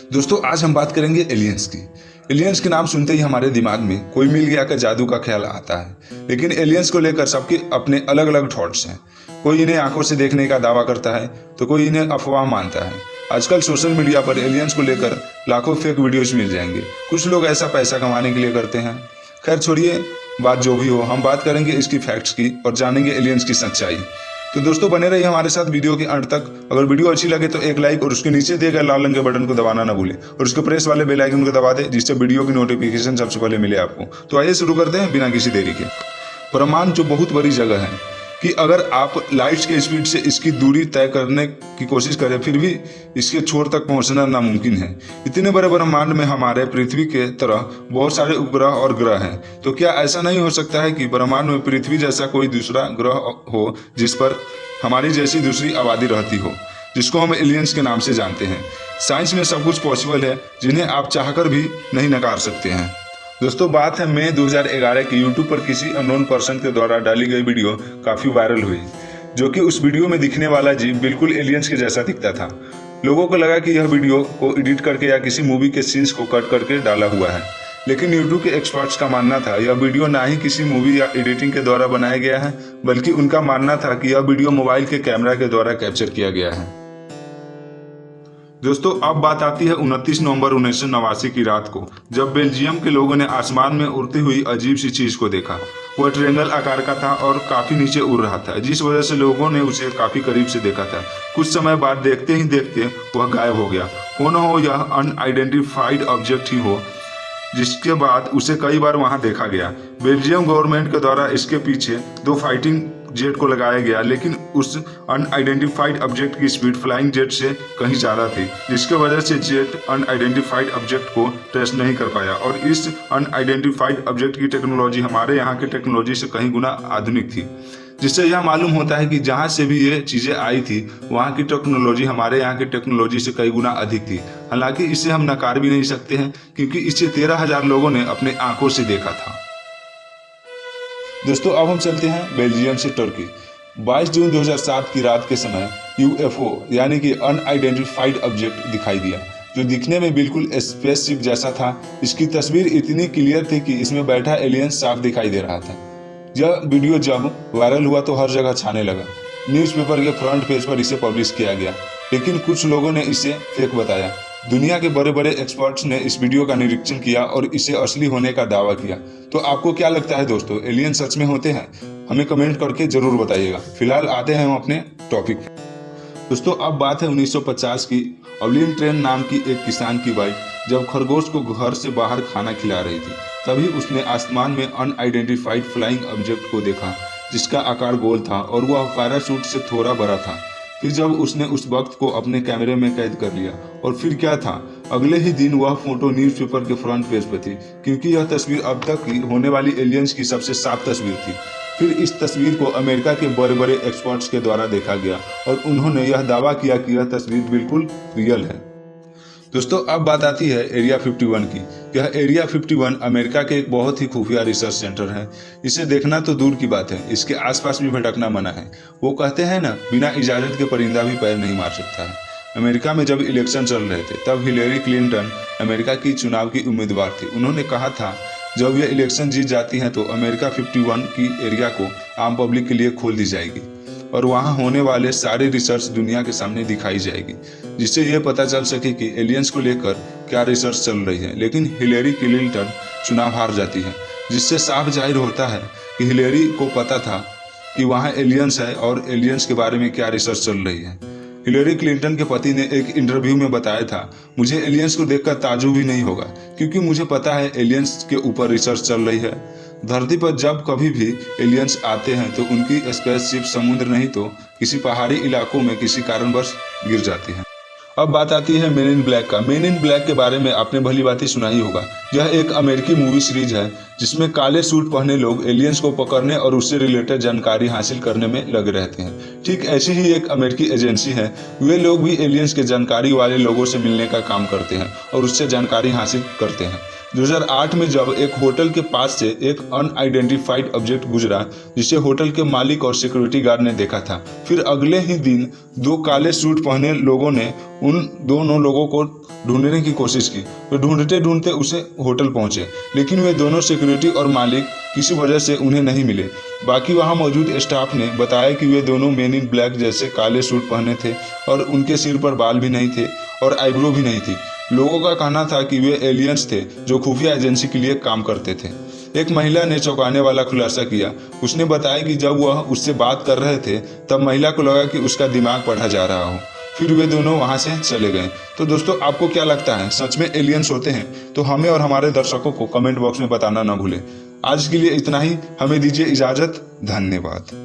दोस्तों आज हम बात करेंगे एलियंस की। एलियंस के नाम सुनते ही हमारे दिमाग में कोई मिल गया का जादू का ख्याल आता है, लेकिन एलियंस को लेकर सबके अपने अलग अलग थॉट्स हैं। कोई इन्हें आंखों से देखने का दावा करता है तो कोई इन्हें अफवाह मानता है। आजकल सोशल मीडिया पर एलियंस को लेकर लाखों फेक वीडियोज मिल जाएंगे। कुछ लोग ऐसा पैसा कमाने के लिए करते हैं। खैर छोड़िए, बात जो भी हो, हम बात करेंगे इसकी फैक्ट्स की और जानेंगे एलियंस की सच्चाई। तो दोस्तों बने रहिए हमारे साथ वीडियो के अंत तक। अगर वीडियो अच्छी लगे तो एक लाइक और उसके नीचे दिए गए लाल रंग के बटन को दबाना ना भूलें और उसके प्रेस वाले बेल आइकन को दबा दें, जिससे वीडियो की नोटिफिकेशन सबसे पहले मिले आपको। तो आइए शुरू करते हैं बिना किसी देरी के। ब्रह्मांड जो बहुत बड़ी जगह है कि अगर आप लाइट के स्पीड से इसकी दूरी तय करने की कोशिश करें फिर भी इसके छोर तक पहुंचना नामुमकिन है। इतने बड़े ब्रह्मांड में हमारे पृथ्वी के तरह बहुत सारे उपग्रह और ग्रह हैं, तो क्या ऐसा नहीं हो सकता है कि ब्रह्मांड में पृथ्वी जैसा कोई दूसरा ग्रह हो जिस पर हमारी जैसी दूसरी आबादी रहती हो, जिसको हम एलियंस के नाम से जानते हैं। साइंस में सब कुछ पॉसिबल है, जिन्हें आप चाहकर भी नहीं नकार सकते हैं। दोस्तों बात है मई 2011 की यूट्यूब पर किसी अननोन पर्सन के द्वारा डाली गई वीडियो काफ़ी वायरल हुई, जो कि उस वीडियो में दिखने वाला जीव बिल्कुल एलियंस के जैसा दिखता था। लोगों को लगा कि यह वीडियो को एडिट करके या किसी मूवी के सीन्स को कट करके डाला हुआ है, लेकिन यूट्यूब के एक्सपर्ट्स का मानना था यह वीडियो ना ही किसी मूवी या एडिटिंग के द्वारा बनाया गया है, बल्कि उनका मानना था कि यह वीडियो मोबाइल के कैमरा के द्वारा कैप्चर किया गया है। दोस्तों अब बात आती है 29 नवंबर 1989 की रात को, जब बेल्जियम के लोगों ने आसमान में उड़ती हुई अजीब सी चीज को देखा। वह ट्रायंगल आकार का था और काफी नीचे उड़ रहा था, जिस वजह से लोगों ने उसे काफी करीब से देखा था। कुछ समय बाद देखते ही देखते वह गायब हो गया। हो न हो यह अनआइडेंटिफाइड ऑब्जेक्ट ही हो, जिसके बाद उसे कई बार वहां देखा गया। बेल्जियम गवर्नमेंट के द्वारा इसके पीछे 2 फाइटिंग जेट को लगाया गया, लेकिन उस अनआइडेंटिफाइड ऑब्जेक्ट की स्पीड फ्लाइंग जेट से कहीं ज़्यादा थी, जिसके वजह से जेट अनआइडेंटिफाइड ऑब्जेक्ट को ट्रेस नहीं कर पाया। और इस अनआइडेंटिफाइड ऑब्जेक्ट की टेक्नोलॉजी हमारे यहाँ की टेक्नोलॉजी से कहीं गुना आधुनिक थी, जिससे यह मालूम होता है कि जहाँ से भी ये चीज़ें आई थी वहाँ की टेक्नोलॉजी हमारे यहाँ की टेक्नोलॉजी से कई गुना अधिक थी। हालांकि इसे हम नकार भी नहीं सकते हैं, क्योंकि इसे 13,000 लोगों ने अपने आंखों से देखा था। दोस्तों अब हम चलते हैं बेल्जियम से तुर्की। 22 जून 2007 की रात के समय यूएफओ यानी कि अनआइडेंटिफाइड ऑब्जेक्ट दिखाई दिया, जो दिखने में बिल्कुल स्पेसशिप जैसा था। इसकी तस्वीर इतनी क्लियर थी कि इसमें बैठा एलियन साफ दिखाई दे रहा था। यह वीडियो जब वायरल हुआ तो हर जगह छाने लगा। न्यूज़पेपर के फ्रंट पेज पर इसे पब्लिश किया गया, लेकिन कुछ लोगों ने इसे फेक बताया। दुनिया के बड़े बड़े एक्सपर्ट्स ने इस वीडियो का निरीक्षण किया और इसे असली होने का दावा किया। तो आपको क्या लगता है दोस्तों, एलियन सच में होते हैं? हमें कमेंट करके जरूर बताइएगा। फिलहाल आते हैं हम अपने टॉपिक पे। दोस्तों अब बात है 1950 की। अवलिन ट्रेन नाम की एक किसान की वाइफ जब खरगोश को घर से बाहर खाना खिला रही थी, तभी उसने आसमान में अनआइडेंटिफाइड फ्लाइंग ऑब्जेक्ट को देखा, जिसका आकार गोल था और वह पैराशूट से थोड़ा बड़ा था। फिर जब उसने उस वक्त को अपने कैमरे में कैद कर लिया, और फिर क्या था, अगले ही दिन वह फोटो न्यूज़पेपर के फ्रंट पेज पर थी, क्योंकि यह तस्वीर अब तक की होने वाली एलियंस की सबसे साफ तस्वीर थी। फिर इस तस्वीर को अमेरिका के बड़े बड़े एक्सपर्ट्स के द्वारा देखा गया और उन्होंने यह दावा किया कि यह तस्वीर बिल्कुल रियल है। दोस्तों अब बात आती है एरिया 51 की। यह एरिया 51 अमेरिका के एक बहुत ही खुफिया रिसर्च सेंटर है। इसे देखना तो दूर की बात है, इसके आसपास भी भटकना मना है। वो कहते हैं ना, बिना इजाजत के परिंदा भी पैर नहीं मार सकता है। अमेरिका में जब इलेक्शन चल रहे थे तब हिलेरी क्लिंटन अमेरिका की चुनाव की उम्मीदवार थी। उन्होंने कहा था जब ये इलेक्शन जीत जाती हैं तो अमेरिका 51 की एरिया को आम पब्लिक के लिए खोल दी जाएगी और वहाँ होने वाले सारे रिसर्च दुनिया के सामने दिखाई जाएगी, जिससे यह पता चल सके कि एलियंस को लेकर क्या रिसर्च चल रही है। लेकिन हिलेरी क्लिंटन चुनाव हार जाती है, जिससे साफ जाहिर होता है कि हिलेरी को पता था कि वहाँ एलियंस है और एलियंस के बारे में क्या रिसर्च चल रही है। हिलेरी क्लिंटन के पति ने एक इंटरव्यू में बताया था, मुझे एलियंस को देखकर ताज्जुब भी नहीं होगा, क्योंकि मुझे पता है एलियंस के ऊपर रिसर्च चल रही है। धरती पर जब कभी भी एलियंस आते हैं तो उनकी स्पेसशिप समुद्र नहीं तो किसी पहाड़ी इलाकों में किसी कारणवश गिर जाती है। अब बात आती है मेन इन ब्लैक का। मेन इन ब्लैक के बारे में आपने भली बात ही सुना ही होगा। यह एक अमेरिकी मूवी सीरीज है जिसमें काले सूट पहने लोग एलियंस को पकड़ने और उससे रिलेटेड जानकारी हासिल करने में लगे रहते हैं। ठीक ऐसी ही एक अमेरिकी एजेंसी है, वे लोग भी एलियंस के जानकारी वाले लोगों से मिलने का काम करते हैं और उससे जानकारी हासिल करते हैं। 2008 में जब एक होटल के पास से एक अनआइडेंटिफाइड ऑब्जेक्ट गुजरा जिसे होटल के मालिक और सिक्योरिटी गार्ड ने देखा था। फिर अगले ही दिन दो काले सूट पहने लोगों ने उन दोनों लोगों को ढूंढने की कोशिश की। वे ढूंढते ढूंढते उसे होटल पहुंचे, लेकिन वे दोनों सिक्योरिटी और मालिक किसी वजह से उन्हें नहीं मिले। बाकी वहां मौजूद स्टाफ ने बताया कि वे दोनों मेन इन ब्लैक जैसे काले सूट पहने थे और उनके सिर पर बाल भी नहीं थे और आईब्रो भी नहीं थी। लोगों का कहना था कि वे एलियंस थे जो खुफिया एजेंसी के लिए काम करते थे। एक महिला ने चौंकाने वाला खुलासा किया। उसने बताया कि जब वह उससे बात कर रहे थे तब महिला को लगा कि उसका दिमाग पढ़ा जा रहा हो। फिर वे दोनों वहां से चले गए। तो दोस्तों, आपको क्या लगता है, सच में एलियंस होते हैं? तो हमें और हमारे दर्शकों को कमेंट बॉक्स में बताना ना भूलें। आज के लिए इतना ही। हमें दीजिए इजाजत। धन्यवाद।